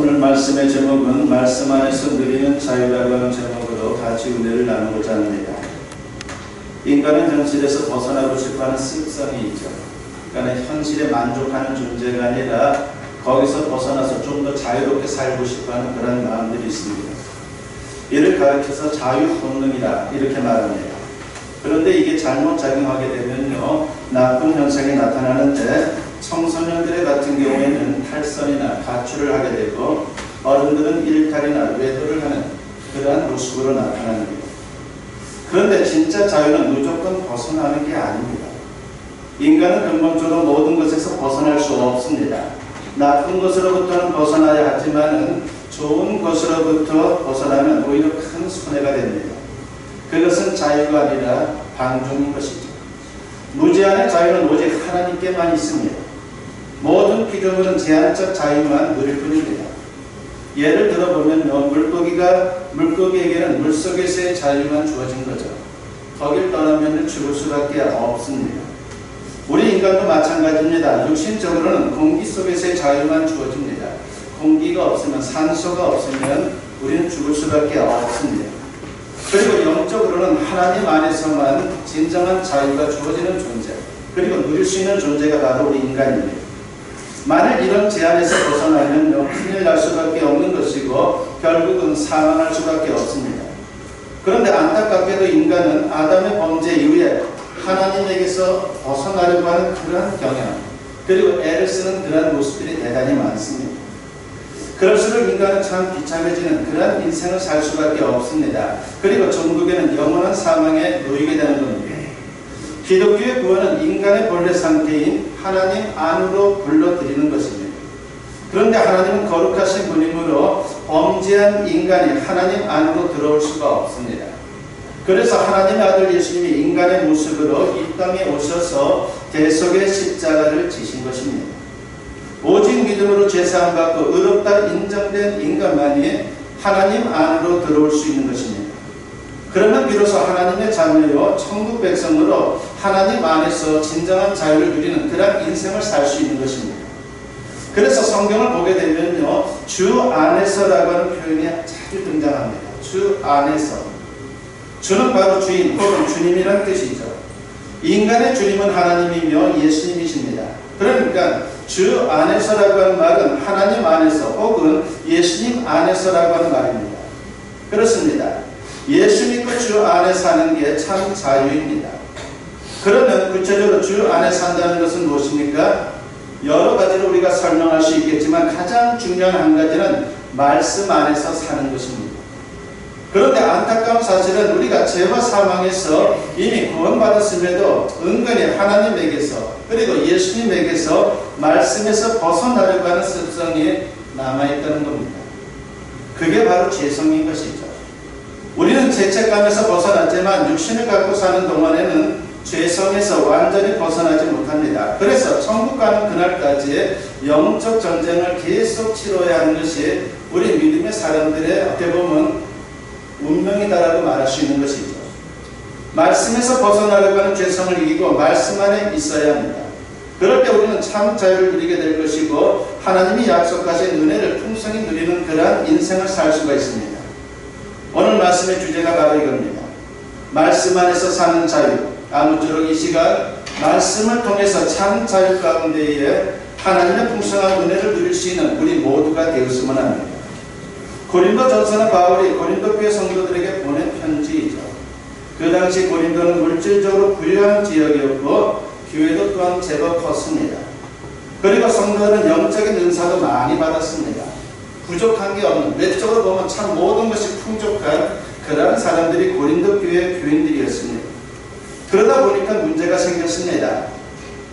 오늘 말씀의 제목은 말씀 안에서 누리는 자유라고 하는 제목으로 같이 은혜를 나누고자 합니다. 인간은 현실에서 벗어나고 싶어하는 습성이 있죠. 그러니까 현실에 만족하는 존재가 아니라 거기서 벗어나서 좀 더 자유롭게 살고 싶어하는 그런 마음들이 있습니다. 이를 가르쳐서 자유 본능이다 이렇게 말합니다. 그런데 이게 잘못 작용하게 되면요, 나쁜 현상이 나타나는데 청소년들 같은 경우에는 탈선이나 가출을 하게 되고 어른들은 일탈이나 외도를 하는 그러한 모습으로 나타나는 거예요. 그런데 진짜 자유는 무조건 벗어나는 게 아닙니다. 인간은 근본적으로 모든 것에서 벗어날 수 없습니다. 나쁜 것으로부터는 벗어나야 하지만은 좋은 것으로부터 벗어나면 오히려 큰 손해가 됩니다. 그것은 자유가 아니라 방종인 것이죠. 무제한의 자유는 오직 하나님께만 있습니다. 모든 피조물은 제한적 자유만 누릴 뿐입니다. 예를 들어보면요, 물고기에게는 물속에서의 자유만 주어진 거죠. 거길 떠나면 죽을 수밖에 없습니다. 우리 인간도 마찬가지입니다. 육신적으로는 공기 속에서의 자유만 주어집니다. 공기가 없으면, 산소가 없으면 우리는 죽을 수밖에 없습니다. 그리고 영적으로는 하나님 안에서만 진정한 자유가 주어지는 존재, 그리고 누릴 수 있는 존재가 바로 우리 인간입니다. 만일 이런 제한에서 벗어나면 큰일 날 수밖에 없는 것이고 결국은 사망할 수밖에 없습니다. 그런데 안타깝게도 인간은 아담의 범죄 이후에 하나님에게서 벗어나려고 하는 그러한 경향, 그리고 애를 쓰는 그러한 모습들이 대단히 많습니다. 그럴수록 인간은 참 비참해지는 그러한 인생을 살 수밖에 없습니다. 그리고 종국에는 영원한 사망에 놓이게 되는 겁니다. 기독교의 구원은 인간의 본래 상태인 하나님 안으로 불러들이는 것입니다. 그런데 하나님은 거룩하신 분이므로 범죄한 인간이 하나님 안으로 들어올 수가 없습니다. 그래서 하나님의 아들 예수님이 인간의 모습으로 이 땅에 오셔서 대속의 십자가를 지신 것입니다. 오직 믿음으로 죄사함 받고 의롭다 인정된 인간만이 하나님 안으로 들어올 수 있는 것입니다. 그러면 비로소 하나님의 자녀요 천국 백성으로 하나님 안에서 진정한 자유를 누리는 그런 인생을 살 수 있는 것입니다. 그래서 성경을 보게 되면요, 주 안에서라고 하는 표현이 자주 등장합니다. 주 안에서. 주는 바로 주인 혹은 주님이라는 뜻이죠. 인간의 주님은 하나님이며 예수님이십니다. 그러니까 주 안에서라고 하는 말은 하나님 안에서 혹은 예수님 안에서라고 하는 말입니다. 그렇습니다. 예수 믿고 주 안에 사는 게 참 자유입니다. 그러면 구체적으로 주 안에 산다는 것은 무엇입니까? 여러 가지로 우리가 설명할 수 있겠지만 가장 중요한 한 가지는 말씀 안에서 사는 것입니다. 그런데 안타까운 사실은 우리가 죄와 사망에서 이미 구원받았음에도 은근히 하나님에게서 그리고 예수님에게서 말씀에서 벗어나려고 하는 습성이 남아있다는 겁니다. 그게 바로 죄성인 것이죠. 우리는 죄책감에서 벗어났지만 육신을 갖고 사는 동안에는 죄성에서 완전히 벗어나지 못합니다. 그래서 천국 가는 그날까지 영적 전쟁을 계속 치러야 하는 것이 우리 믿음의 사람들의 어떻게 보면 운명이다라고 말할 수 있는 것이죠. 말씀에서 벗어나려고 하는 죄성을 이기고 말씀 안에 있어야 합니다. 그럴 때 우리는 참 자유를 누리게 될 것이고 하나님이 약속하신 은혜를 풍성히 누리는 그러한 인생을 살 수가 있습니다. 오늘 말씀의 주제가 바로 이겁니다. 말씀 안에서 사는 자유. 아무쪼록 이 시간 말씀을 통해서 참 자유 가운데에 하나님의 풍성한 은혜를 누릴 수 있는 우리 모두가 되었으면 합니다. 고린도전서는 바울이 고린도 교회 성도들에게 보낸 편지이죠. 그 당시 고린도는 물질적으로 부유한 지역이었고 교회도 또한 제법 컸습니다. 그리고 성도들은 영적인 은사도 많이 받았습니다. 부족한 게 없는, 외적으로 보면 참 모든 것이 풍족한 그러한 사람들이 고린도 교회 교인들이었습니다. 그러다 보니까 문제가 생겼습니다.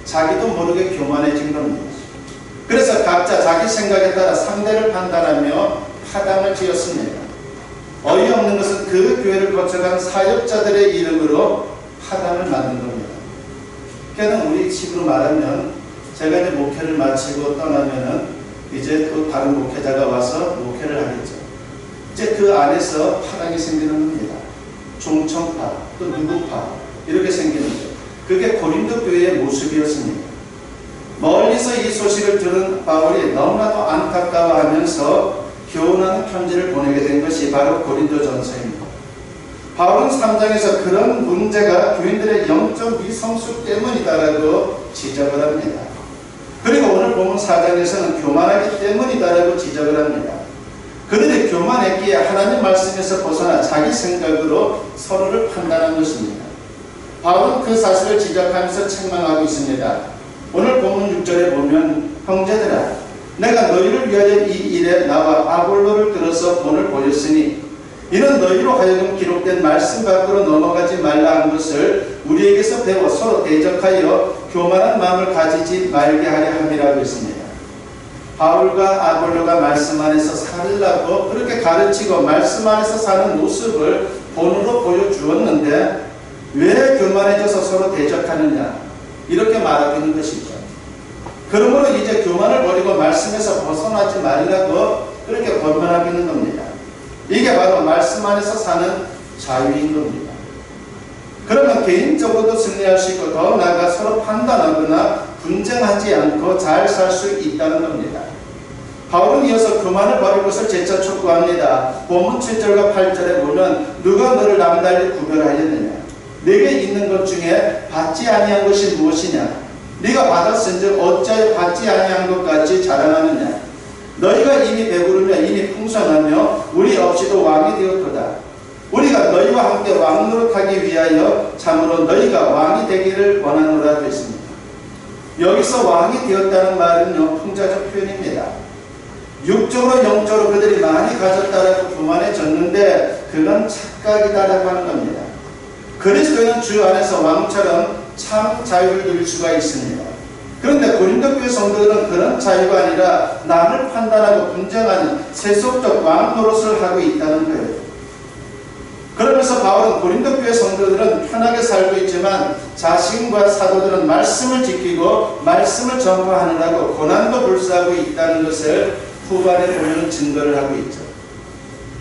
자기도 모르게 교만해진 겁니다. 그래서 각자 자기 생각에 따라 상대를 판단하며 파당을 지었습니다. 어이없는 것은 그 교회를 거쳐간 사역자들의 이름으로 파당을 만든 겁니다. 그러니까 우리 식으로 말하면 제가 이제 목회를 마치고 떠나면은 이제 또 다른 목회자가 와서 목회를 하겠죠. 이제 그 안에서 파당이 생기는 겁니다. 종청파, 또 누구파 이렇게 생기는 거죠. 그게 고린도 교회의 모습이었습니다. 멀리서 이 소식을 들은 바울이 너무나도 안타까워하면서 교훈하는 편지를 보내게 된 것이 바로 고린도전서입니다. 바울은 3장에서 그런 문제가 교인들의 영적 미성숙 때문이다라고 지적을 합니다. 그리고 오늘 보면 4장에서는 교만하기 때문이다라고 지적을 합니다. 그들이 교만했기에 하나님 말씀에서 벗어나 자기 생각으로 서로를 판단한 것입니다. 바울은 그 사실을 지적하면서 책망하고 있습니다. 오늘 본문 6절에 보면 형제들아 내가 너희를 위하여 이 일에 나와 아볼로를 들어서 본을 보였으니 이는 너희로 하여금 기록된 말씀 밖으로 넘어가지 말라 한 것을 우리에게서 배워 서로 대적하여 교만한 마음을 가지지 말게 하려 함이라고 했습니다. 바울과 아볼로가 말씀 안에서 살라고 그렇게 가르치고 말씀 안에서 사는 모습을 본으로 보여주었는데 왜 교만해져서 서로 대적하느냐 이렇게 말하는 것이죠. 그러므로 이제 교만을 버리고 말씀에서 벗어나지 말라고 그렇게 권면하고 있는 겁니다. 이게 바로 말씀 안에서 사는 자유인 겁니다. 그러면 개인적으로도 승리할 수 있고 더 나아가 서로 판단하거나 분쟁하지 않고 잘 살 수 있다는 겁니다. 바울은 이어서 교만을 버릴 것을 재차 촉구합니다. 본문 7절과 8절에 보면 누가 너를 남달리 구별하였느냐 네게 있는 것 중에 받지 아니한 것이 무엇이냐 네가 받았은즉 어찌하여 받지 아니한 것 같이 자랑하느냐 너희가 이미 배부르며 이미 풍성하며 우리 없이도 왕이 되었도다. 우리가 너희와 함께 왕 노릇하기 위하여 참으로 너희가 왕이 되기를 원하노라고 했습니다. 여기서 왕이 되었다는 말은요 풍자적 표현입니다. 육적으로 영적으로 그들이 많이 가졌다라고 교만해졌는데 그건 착각이다라고 하는 겁니다. 그리스도인은 주 안에서 왕처럼 참 자유를 누릴 수가 있습니다. 그런데 고린도 교회 성도들은 그런 자유가 아니라 남을 판단하고 분쟁하는 세속적 왕 노릇을 하고 있다는 거예요. 그러면서 바울은 고린도 교회 성도들은 편하게 살고 있지만 자신과 사도들은 말씀을 지키고 말씀을 전파하느라고 고난도 불사하고 있다는 것을 후반에 보면 증거를 하고 있죠.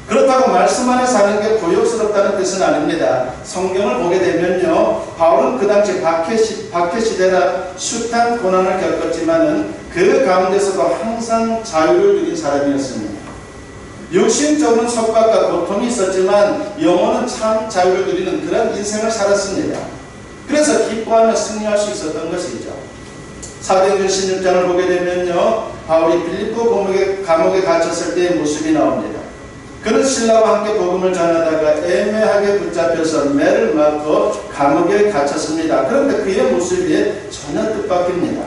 그렇다고 말씀 안에 사는 게 고역스럽다는 뜻은 아닙니다. 성경을 보게 되면요 바울은 그 당시 박해 시대라 숱한 고난을 겪었지만은 그 가운데서도 항상 자유를 누린 사람이었습니다. 육신적으로는 속박과 고통이 있었지만 영혼은 참 자유를 누리는 그런 인생을 살았습니다. 그래서 기뻐하며 승리할 수 있었던 것이죠. 사도행전 16장을 보게 되면요 바울이 빌립보 감옥에 갇혔을 때의 모습이 나옵니다. 그는 신라와 함께 복음을 전하다가 애매하게 붙잡혀서 매를 맞고 감옥에 갇혔습니다. 그런데 그의 모습이 전혀 뜻밖입니다.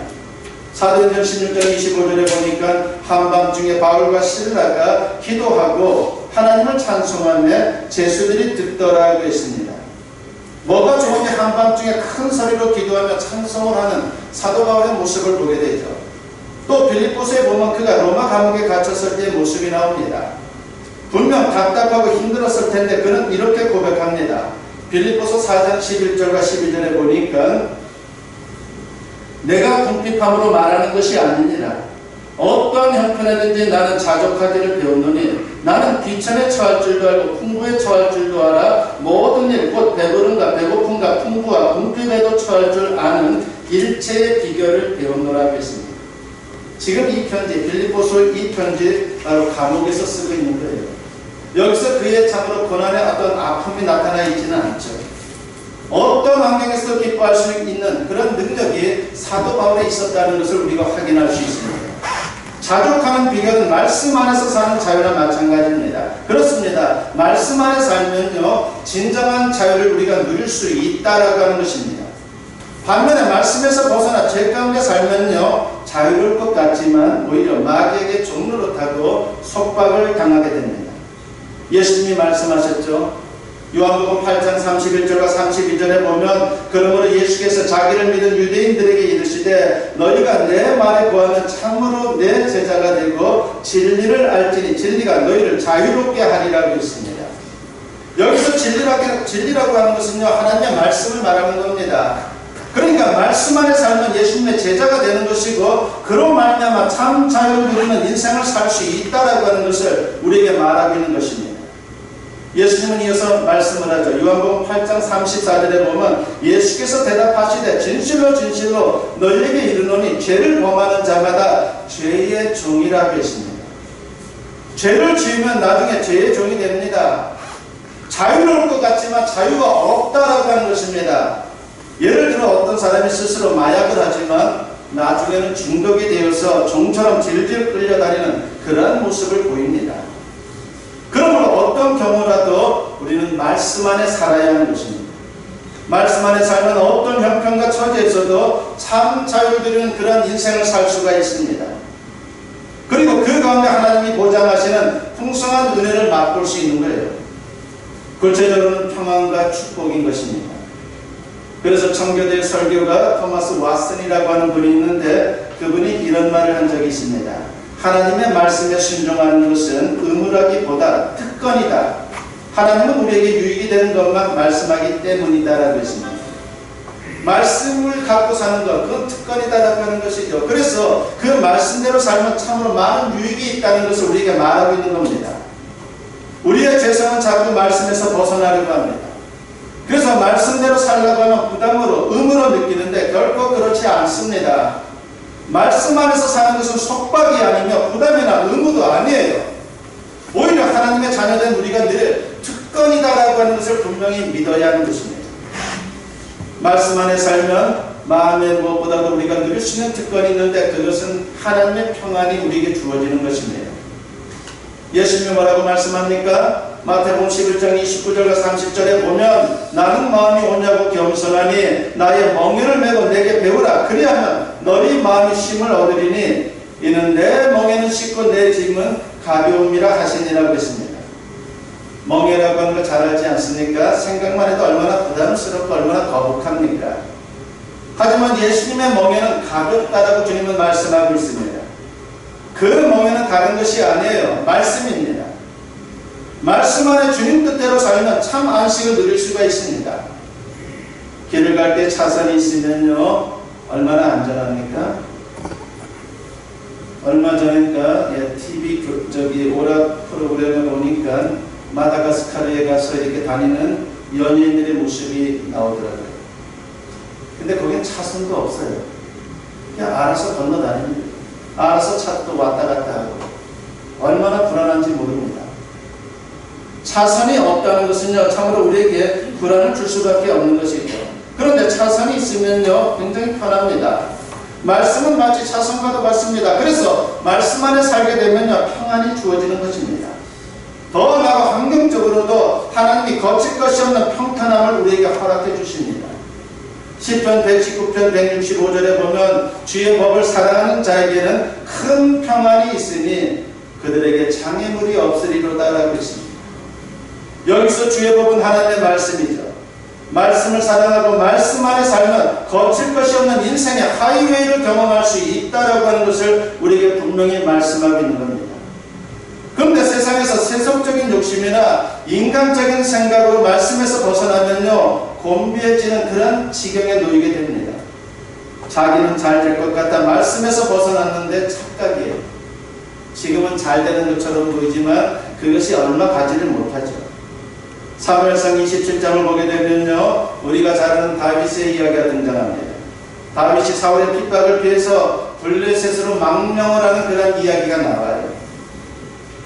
사도행전 16장 25절에 보니까 한밤중에 바울과 실라가 기도하고 하나님을 찬송하며 제수들이 듣더라고 했습니다. 뭐가 좋은 게 한밤중에 큰 소리로 기도하며 찬송을 하는 사도 바울의 모습을 보게 되죠. 또 빌립보서에 보면 그가 로마 감옥에 갇혔을 때의 모습이 나옵니다. 분명 답답하고 힘들었을 텐데 그는 이렇게 고백합니다. 빌립보서 4장 11절과 12절에 보니까 내가 궁핍함으로 말하는 것이 아니니라. 어떠한 형편에든지 나는 자족하기를 배웠노니 나는 비천에 처할 줄도 알고 풍부에 처할 줄도 알아 모든 일 곧 배부름과 배고픔과 풍부와 궁핍에도 처할 줄 아는 일체의 비결을 배웠노라고 했습니다. 지금 이 편지 빌립보서 이 편지 바로 감옥에서 쓰고 있는 거예요. 여기서 그의 참으로 고난의 어떤 아픔이 나타나 있지는 않죠. 어떤 환경에서도 기뻐할 수 있는 그런 능력이 사도 바울에 있었다는 것을 우리가 확인할 수 있습니다. 자족하는 비결은 말씀 안에서 사는 자유와 마찬가지입니다. 그렇습니다. 말씀 안에 살면요 진정한 자유를 우리가 누릴 수 있다라고 하는 것입니다. 반면에 말씀에서 벗어나 죄 가운데 살면요 자유로울 것 같지만 오히려 마귀에게 종노릇하고 속박을 당하게 됩니다. 예수님이 말씀하셨죠. 요한복음 8장 31절과 32절에 보면 그러므로 예수께서 자기를 믿은 유대인들에게 이르시되 너희가 내 말에 구하면 참으로 내 제자가 되고 진리를 알지니 진리가 너희를 자유롭게 하리라고 했습니다. 여기서 진리라고 하는 것은요 하나님의 말씀을 말하는 겁니다. 그러니까 말씀 안에 살면 예수님의 제자가 되는 것이고 그로 말미암아 참 자유를 누리는 인생을 살 수 있다라고 하는 것을 우리에게 말하고 있는 것입니다. 예수님은 이어서 말씀을 하죠. 요한복음 8장 34절에 보면 예수께서 대답하시되 진실로 진실로 너희에게 이르노니 죄를 범하는 자마다 죄의 종이라고 했습니다. 죄를 지으면 나중에 죄의 종이 됩니다. 자유로울 것 같지만 자유가 없다라고 하는 것입니다. 예를 들어 어떤 사람이 스스로 마약을 하지만 나중에는 중독이 되어서 종처럼 질질 끌려다니는 그러한 모습을 보입니다. 그러므로 어떤 경우라도 우리는 말씀 안에 살아야 하는 것입니다. 말씀 안에 살면 어떤 형편과 처지에서도 참 자유를 누리는 그런 인생을 살 수가 있습니다. 그리고 그 가운데 하나님이 보장하시는 풍성한 은혜를 맛볼 수 있는 거예요. 구체적으로는 평안과 축복인 것입니다. 그래서 청교도의 설교가 토마스 왓슨이라고 하는 분이 있는데 그분이 이런 말을 한 적이 있습니다. 하나님의 말씀에 순종하는 것은 의무라기보다 특권이다. 하나님은 우리에게 유익이 되는 것만 말씀하기 때문이다라고 했습니다. 말씀을 갖고 사는 것, 그건 특권이다라고 하는 것이죠. 그래서 그 말씀대로 살면 참으로 많은 유익이 있다는 것을 우리에게 말하고 있는 겁니다. 우리의 죄성은 자꾸 말씀에서 벗어나려고 합니다. 그래서 말씀대로 살려고 하면 부담으로, 의무로 느끼는데 결코 그렇지 않습니다. 말씀 안에서 사는 것은 속박이 아니며 부담이나 의무도 아니에요. 오히려 하나님의 자녀된 우리가 늘 특권이다라고 하는 것을 분명히 믿어야 하는 것입니다. 말씀 안에 살면 마음의 무엇보다도 우리가 누릴 수 있는 특권이 있는데 그것은 하나님의 평안이 우리에게 주어지는 것입니다. 예수님이 뭐라고 말씀합니까? 마태복음 11장 29절과 30절에 보면 나는 마음이 온유하고 겸손하니 나의 멍에를 메고 내게 배우라. 그리하면 너희 마음이 쉼을 얻으리니 이는 내 멍에는 쉽고 내 짐은 가벼움이라 하시니라고 했습니다. 멍에라고 하는 걸 잘 알지 않습니까? 생각만 해도 얼마나 부담스럽고 얼마나 거북합니까? 하지만 예수님의 멍에는 가볍다라고 주님은 말씀하고 있습니다. 그 멍에는 다른 것이 아니에요. 말씀입니다. 말씀 안에 주님 뜻대로 살면 참 안식을 누릴 수가 있습니다. 길을 갈 때 차선이 있으면요 얼마나 안전합니까? 얼마 전인가 TV 오락 프로그램을 보니까 마다가스카르에 가서 이렇게 다니는 연예인들의 모습이 나오더라고요. 근데 거긴 차선도 없어요. 그냥 알아서 건너다닙니다. 알아서 차도 왔다 갔다 하고 얼마나 불안한지 모릅니다. 차선이 없다는 것은요 참으로 우리에게 불안을 줄 수밖에 없는 것이죠. 그런데 차선이 있으면요 굉장히 편합니다. 말씀은 마치 차선과도 같습니다. 그래서 말씀 안에 살게 되면요 평안이 주어지는 것입니다. 더 나아가 환경적으로도 하나님이 거칠 것이 없는 평탄함을 우리에게 허락해 주십니다. 시편 119편 165절에 보면 주의 법을 사랑하는 자에게는 큰 평안이 있으니 그들에게 장애물이 없으리로다라고 했습니다. 여기서 주의 법은 하나님의 말씀이죠. 말씀을 사랑하고 말씀 안에 살면 거칠 것이 없는 인생의 하이웨이를 경험할 수 있다라고 하는 것을 우리에게 분명히 말씀하고 있는 겁니다. 그런데 세상에서 세속적인 욕심이나 인간적인 생각으로 말씀에서 벗어나면요 곤비해지는 그런 지경에 놓이게 됩니다. 자기는 잘 될 것 같다 말씀에서 벗어났는데 착각이에요. 지금은 잘 되는 것처럼 보이지만 그것이 얼마 가지를 못하죠. 사무엘상 27장을 보게 되면요 우리가 잘 아는 다윗의 이야기가 등장합니다. 다윗이 사울의 핍박을 피해서 블레셋으로 망명을 하는 그런 이야기가 나와요.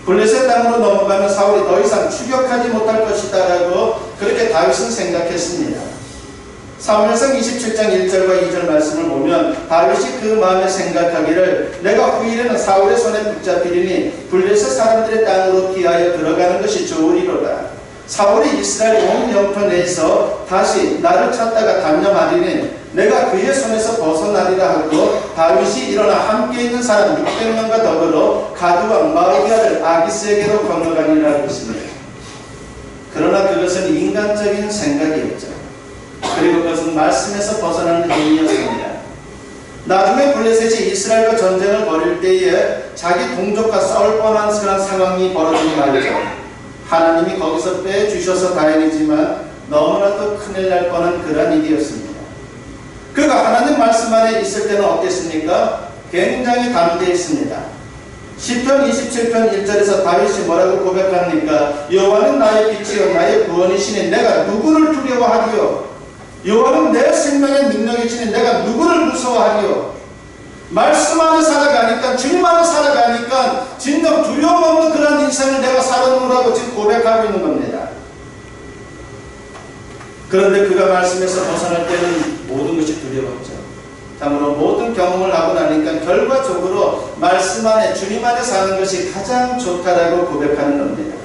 블레셋 땅으로 넘어가면 사울이 더 이상 추격하지 못할 것이다 라고 그렇게 다윗은 생각했습니다. 사무엘상 27장 1절과 2절 말씀을 보면 다윗이 그 마음에 생각하기를 내가 후일에는 사울의 손에 붙잡히리니 블레셋 사람들의 땅으로 피하여 들어가는 것이 좋으리로다. 사울이 이스라엘 온 영토 내에서 다시 나를 찾다가 단념하리니 내가 그의 손에서 벗어나리라 하고 다윗이 일어나 함께 있는 사람 600명과 더불어 가드왕 마오기아를 아기스에게로 건너가니라 했습니다. 그러나 그것은 인간적인 생각이었죠. 그리고 그것은 말씀에서 벗어나는 일이었습니다. 나중에 블레셋이 이스라엘과 전쟁을 벌일 때에 자기 동족과 싸울 뻔한 그런 상황이 벌어지니 말이죠. 하나님이 거기서 빼주셔서 다행이지만 너무나도 큰일 날 뻔한 그런 일이었습니다. 그가 하나님 말씀 안에 있을 때는 어땠습니까? 굉장히 담대해 있습니다. 시편 27편 1절에서 다윗이 뭐라고 고백합니까? 여호와는 나의 빛이요 나의 구원이시니 내가 누구를 두려워하리요? 여호와는 내 생명의 능력이시니 내가 누구를 무서워하리요? 말씀 안에 살아가니까, 주님 안에 살아가니까 진정 두려움 없는 그런 인생을 내가 살아놓으라고 지금 고백하고 있는 겁니다. 그런데 그가 말씀에서 벗어날 때는 모든 것이 두려웠죠. 참으로 모든 경험을 하고 나니까 결과적으로 말씀 안에, 주님 안에 사는 것이 가장 좋다라고 고백하는 겁니다.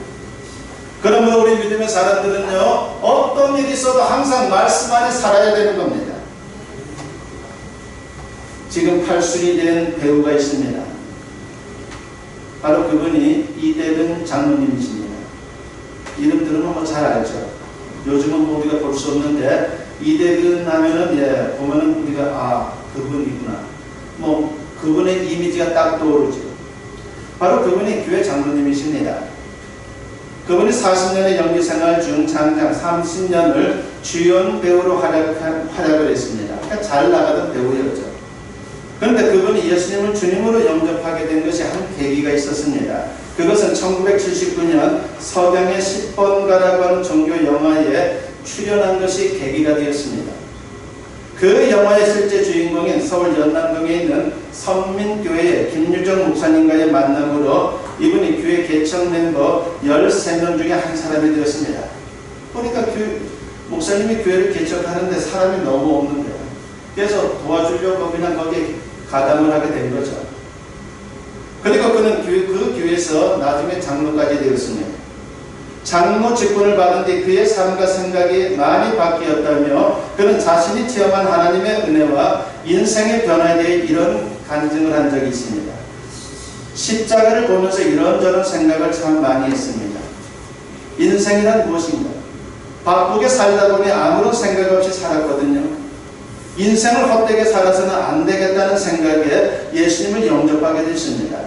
그러므로 우리 믿음의 사람들은요, 어떤 일이 있어도 항상 말씀 안에 살아야 되는 겁니다. 지금 팔순이 된 배우가 있습니다. 바로 그분이 이대근 장로님이십니다. 이름 들으면 뭐 잘 알죠. 요즘은 뭐 우리가 볼 수 없는데 이대근 하면은 보면은 우리가 그분이구나. 뭐 그분의 이미지가 딱 떠오르죠. 바로 그분이 교회 장로님이십니다. 그분이 40년의 연기생활 중 장장 30년을 주연 배우로 활약을 했습니다. 그러니까 잘 나가던 배우였죠. 그런데 그분이 예수님을 주님으로 영접하게 된 것이 한 계기가 있었습니다. 그것은 1979년 석양의 10번가라고 하는 종교 영화에 출연한 것이 계기가 되었습니다. 그 영화의 실제 주인공인 서울 연남동에 있는 선민교회의 김유정 목사님과의 만남으로 이분이 교회 개척 멤버 13명 중에 한 사람이 되었습니다. 보니까 목사님이 교회를 개척하는데 사람이 너무 없는 거예요. 그래서 도와주려고 그냥 거기에 가담을 하게 된 거죠. 그리고 그는 그 교회에서 나중에 장로까지 되었습니다. 장로 직분을 받은 뒤 그의 삶과 생각이 많이 바뀌었다며 그는 자신이 체험한 하나님의 은혜와 인생의 변화에 대해 이런 간증을 한 적이 있습니다. 십자가를 보면서 이런저런 생각을 참 많이 했습니다. 인생이란 무엇인가? 바쁘게 살다 보니 아무런 생각 없이 살았거든요. 인생을 헛되게 살아서는 안 되겠다는 생각에 예수님을 영접하게 됐습니다.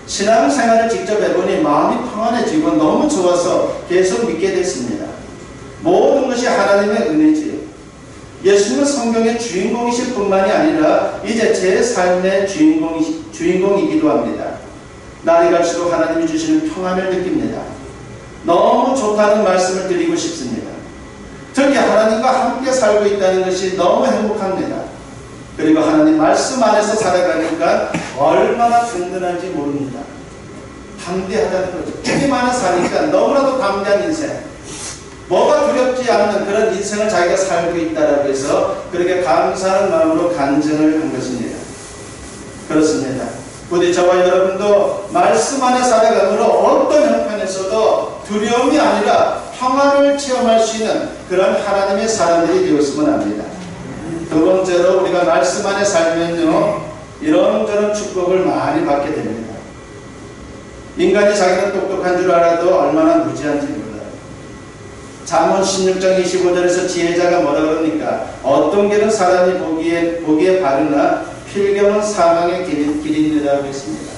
신앙생활을 직접 해보니 마음이 평안해지고 너무 좋아서 계속 믿게 됐습니다. 모든 것이 하나님의 은혜지요. 예수님은 성경의 주인공이실 뿐만이 아니라 이제 제 삶의 주인공이기도 합니다. 날이 갈수록 하나님이 주시는 평안을 느낍니다. 너무 좋다는 말씀을 드리고 싶습니다. 저기 하나님과 함께 살고 있다는 것이 너무 행복합니다. 그리고 하나님 말씀 안에서 살아가니까 얼마나 든든한지 모릅니다. 담대하다는 거죠. 주님 안에 사니까 너무나도 담대한 인생, 뭐가 두렵지 않는 그런 인생을 자기가 살고 있다라고 해서 그렇게 감사하는 마음으로 간증을 한 것입니다. 그렇습니다. 부디 저와 여러분도 말씀 안에 살아감으로 어떤 형편에서도 두려움이 아니라 평안을 체험할 수 있는 그런 하나님의 사람들이 되었으면 합니다. 두 번째로 우리가 말씀 안에 살면요, 이런저런 축복을 많이 받게 됩니다. 인간이 자기는 똑똑한 줄 알아도 얼마나 무지한지 몰라요. 잠언 16장 25절에서 지혜자가 뭐라 그럽니까? 어떤 길은 사람이 보기에 바르나 필경은 사망의 길이니라고 했습니다.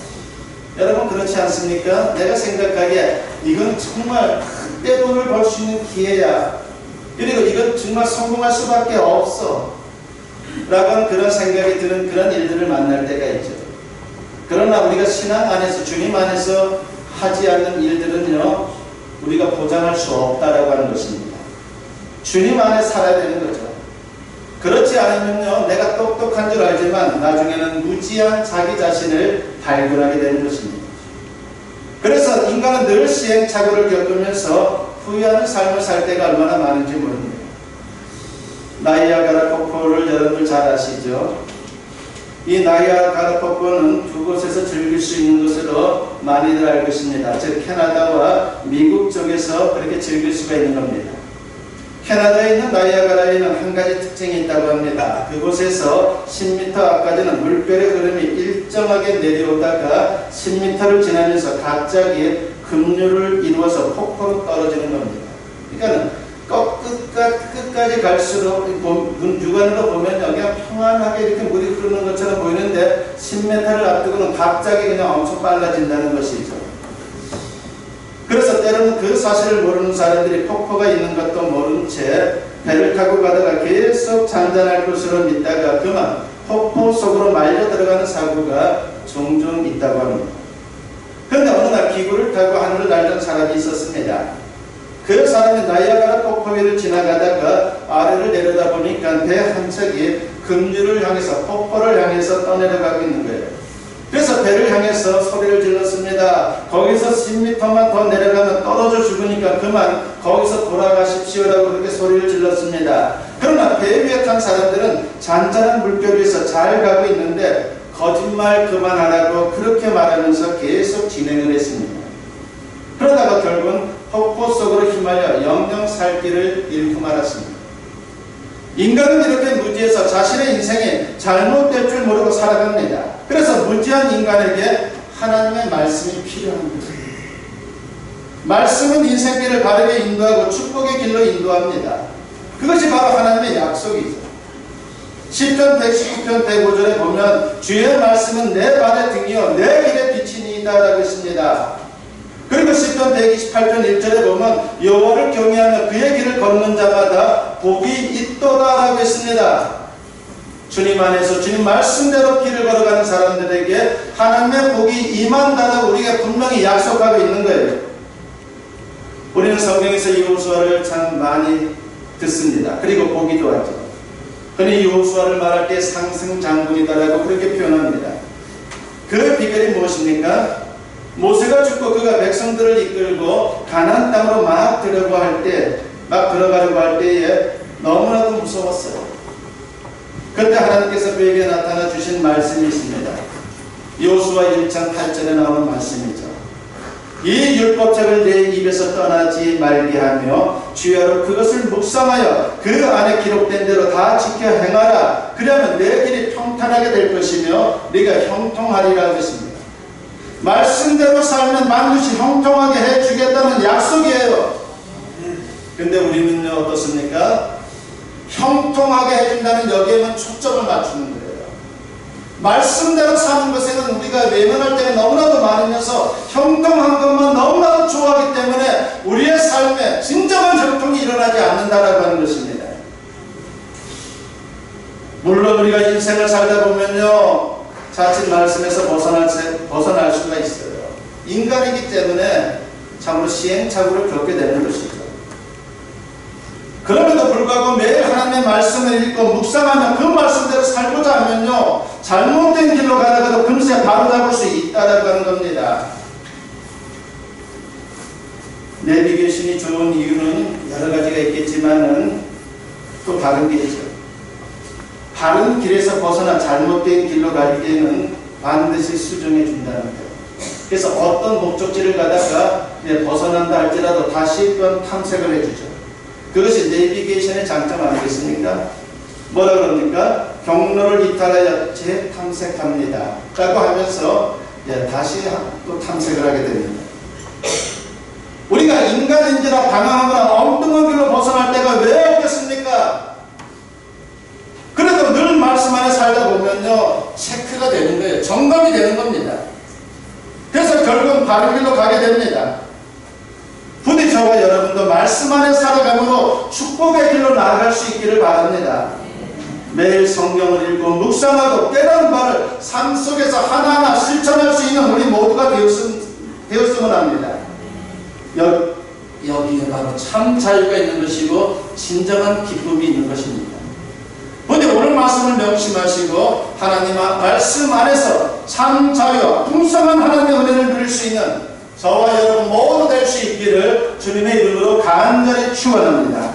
여러분 그렇지 않습니까? 내가 생각하기에 이건 정말 큰 돈을 벌 수 있는 기회야. 그리고 이건 정말 성공할 수밖에 없어. 라고 하는 그런 생각이 드는 그런 일들을 만날 때가 있죠. 그러나 우리가 신앙 안에서, 주님 안에서 하지 않는 일들은요, 우리가 보장할 수 없다라고 하는 것입니다. 주님 안에 살아야 되는 거죠. 그렇지 않으면요, 내가 똑똑한 줄 알지만 나중에는 무지한 자기 자신을 발견하게 되는 것입니다. 그래서 인간은 늘 시행착오를 겪으면서 후회하는 삶을 살 때가 얼마나 많은지 모릅니다. 나이아가라 폭포를 여러분들 잘 아시죠? 이 나이아가라 폭포는 두 곳에서 즐길 수 있는 것으로 많이들 알고 있습니다. 즉 캐나다와 미국 쪽에서 그렇게 즐길 수가 있는 겁니다. 캐나다에 있는 나이아가라에는 한 가지 특징이 있다고 합니다. 그곳에서 10m 앞까지는 물결의 흐름이 일정하게 내려오다가 10m를 지나면서 갑자기 급류를 이루어서 폭포로 떨어지는 겁니다. 그러니까 끝까지 갈수록 육안으로 보면 그냥 평안하게 이렇게 물이 흐르는 것처럼 보이는데 10m를 앞두고는 갑자기 그냥 엄청 빨라진다는 것이죠. 그래서 때로는 그 사실을 모르는 사람들이 폭포가 있는 것도 모른 채 배를 타고 가다가 계속 잔잔할 것으로 믿다가 그만 폭포 속으로 말려 들어가는 사고가 종종 있다고 합니다. 그런데 어느 날 기구를 타고 하늘을 날던 사람이 있었습니다. 그 사람이 나이아가라 폭포 위를 지나가다가 아래를 내려다보니까 배 한 척이 금주를 향해서 폭포를 향해서 떠내려가고 있는 거예요. 그래서 배를 향해서 소리를 질렀습니다. 거기서 10m만 더 내려가면 떨어져 죽으니까 그만 거기서 돌아가십시오라고 그렇게 소리를 질렀습니다. 그러나 배 위에 탄 사람들은 잔잔한 물결 위에서 잘 가고 있는데 거짓말 그만하라고 그렇게 말하면서 계속 진행을 했습니다. 그러다가 결국은 폭포 속으로 휘말려 영영 살 길을 잃고 말았습니다. 인간은 이렇게 무지해서 자신의 인생이 잘못될 줄 모르고 살아갑니다. 그래서 무지한 인간에게 하나님의 말씀이 필요합니다. 말씀은 인생길을 바르게 인도하고 축복의 길로 인도합니다. 그것이 바로 하나님의 약속이죠. 시편 119편 105절에 보면 주의 말씀은 내 발의 등이요 내 길의 빛이니이다 라고 했습니다. 그리고 시편 128편 1절에 보면 여호와를 경외하며 그의 길을 걷는 자마다 복이 있도다 라고 했습니다. 주님 안에서 주님 말씀대로 길을 걸어가는 사람들에게 하나님의 복이 임한다라고 우리가 분명히 약속하고 있는 거예요. 우리는 성경에서 여호수아를 참 많이 듣습니다. 그리고 보기도 하죠. 흔히 여호수아를 말할 때 상승장군이다라고 그렇게 표현합니다. 그 비결이 무엇입니까? 모세가 죽고 그가 백성들을 이끌고 가나안 땅으로 막 들어가려고 할 때에 너무나도 무서웠어요. 그때 하나님께서 그에게 나타나 주신 말씀이 있습니다. 여호수아 1장 8절에 나오는 말씀이죠. 이 율법책을 내 입에서 떠나지 말게 하며 주야로 그것을 묵상하여 그 안에 기록된 대로 다 지켜 행하라. 그러면 내 길이 평탄하게 될 것이며 네가 형통하리라 하셨습니다. 말씀대로 살면 반드시 형통하게 해주겠다는 약속이에요. 근데 우리는요 어떻습니까? 형통하게 해준다는 여기에만 초점을 맞추는 거예요. 말씀대로 사는 것에는 우리가 외면할 때가 너무나도 많으면서 형통한 것만 너무나도 좋아하기 때문에 우리의 삶에 진정한 형통이 일어나지 않는다라고 하는 것입니다. 물론 우리가 인생을 살다 보면요 자칫 말씀에서 벗어날 수가 있어요. 인간이기 때문에 참으로 시행착오를 겪게 되는 것이죠. 그럼에도 불구하고 매일 하나님의 말씀을 읽고 묵상하며 그 말씀대로 살고자 하면요 잘못된 길로 가다가도 금세 바로잡을 수 있다라고 하는 겁니다. 내비게이션이 좋은 이유는 여러 가지가 있겠지만은 또 다른 길이죠. 바른 길에서 벗어나 잘못된 길로 가기에는 반드시 수정해 준다는 거예요. 그래서 어떤 목적지를 가다가 벗어난다 할지라도 다시 또 탐색을 해주죠. 그것이 내비게이션의 장점 아니겠습니까? 뭐라 그럽니까? 경로를 이탈하여 재탐색합니다 라고 하면서 다시 또 탐색을 하게 됩니다. 우리가 인간인지라 방황하거나 엉뚱한 길로 벗어날 때가 왜 없겠습니까? 그래도 늘 말씀 안에 살다 보면요 체크가 되는 거예요. 점검이 되는 겁니다. 그래서 결국은 바른 길로 가게 됩니다. 부디 저와 여러분도 말씀 안에 살아감으로 축복의 길로 나아갈 수 있기를 바랍니다. 매일 성경을 읽고 묵상하고 깨달은 바를 삶 속에서 하나하나 실천할 수 있는 우리 모두가 되었으면 합니다. 여기에 바로 참 자유가 있는 것이고 진정한 기쁨이 있는 것입니다. 부디 오늘 말씀을 명심하시고 하나님 말씀 안에서 참 자유와 풍성한 하나님의 은혜를 누릴 수 있는 저와 여러분 모두 될 수 있기를 주님의 이름으로 간절히 축원합니다.